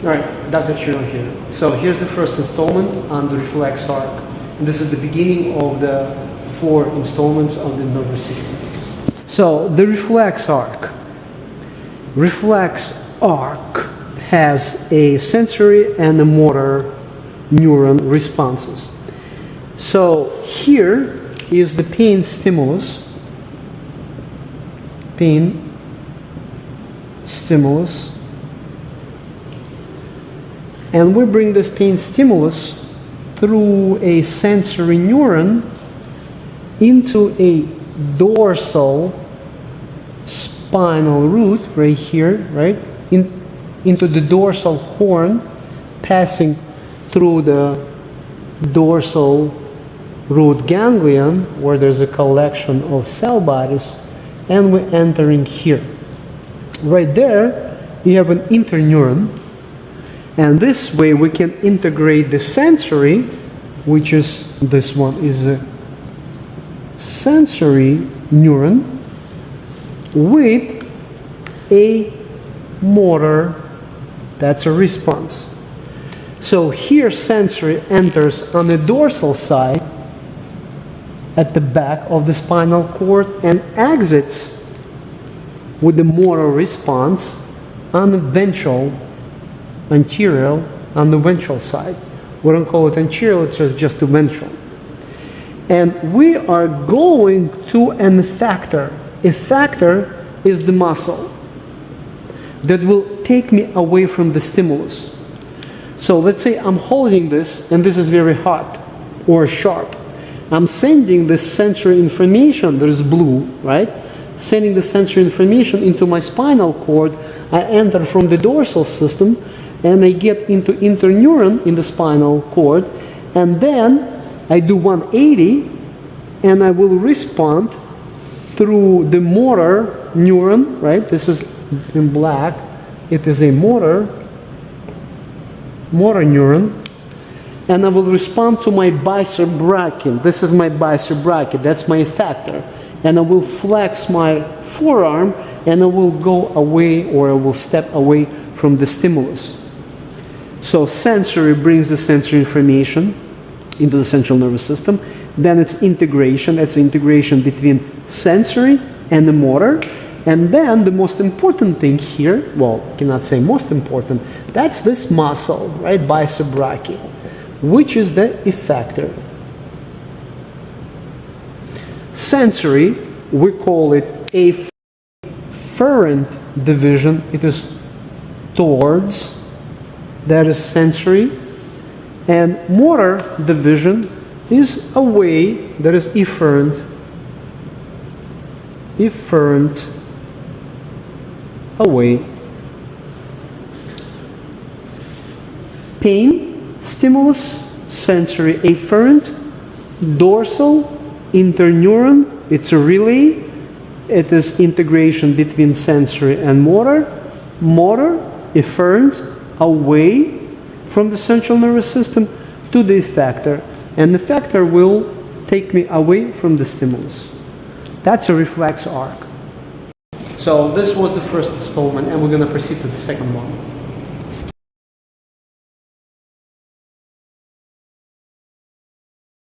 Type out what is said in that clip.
Alright, Dr. Chino here. So here's the first installment on the reflex arc. And this is the beginning of the 4 installments of the nervous system. So the reflex arc. Reflex arc has a sensory and a motor neuron responses. So here is the pain stimulus. Pain stimulus. And we bring this pain stimulus through a sensory neuron into a dorsal spinal root right here, right? Into the dorsal horn, passing through the dorsal root ganglion, where there's a collection of cell bodies, and we're entering here. Right there, you have an interneuron, and this way we can integrate the sensory, which is, this one is a sensory neuron, with a motor, that's a response. So here sensory enters on the dorsal side at the back of the spinal cord and exits with the motor response on the ventral, anterior, on the ventral side. We don't call it anterior, it's just the ventral. And we are going to an effector. Effector is the muscle that will take me away from the stimulus. So let's say I'm holding this and this is very hot or sharp. I'm sending this sensory information, there's blue, right? Sending the sensory information into my spinal cord. I enter from the dorsal system and I get into interneuron in the spinal cord, and then I do 180 and I will respond through the motor neuron, right? This is in black. It is a motor neuron, and I will respond to my bicep brachium. This is my bicep brachium, that's my effector. And I will flex my forearm and I will go away, or I will step away from the stimulus. So sensory brings the sensory information into the central nervous system. Then it's integration, that's integration between sensory and the motor. And then the most important thing here, well, I cannot say most important, that's this muscle, right, bicep brachium, which is the effector. Sensory, we call it afferent division. It is towards, that is sensory. And motor division is away, that is efferent. Efferent, away. Pain, stimulus, sensory, afferent, dorsal, interneuron, it's a relay. It is integration between sensory and motor. Motor, efferent, away from the central nervous system to the effector. And the effector will take me away from the stimulus. That's a reflex arc. So this was the first installment, and we're going to proceed to the second one.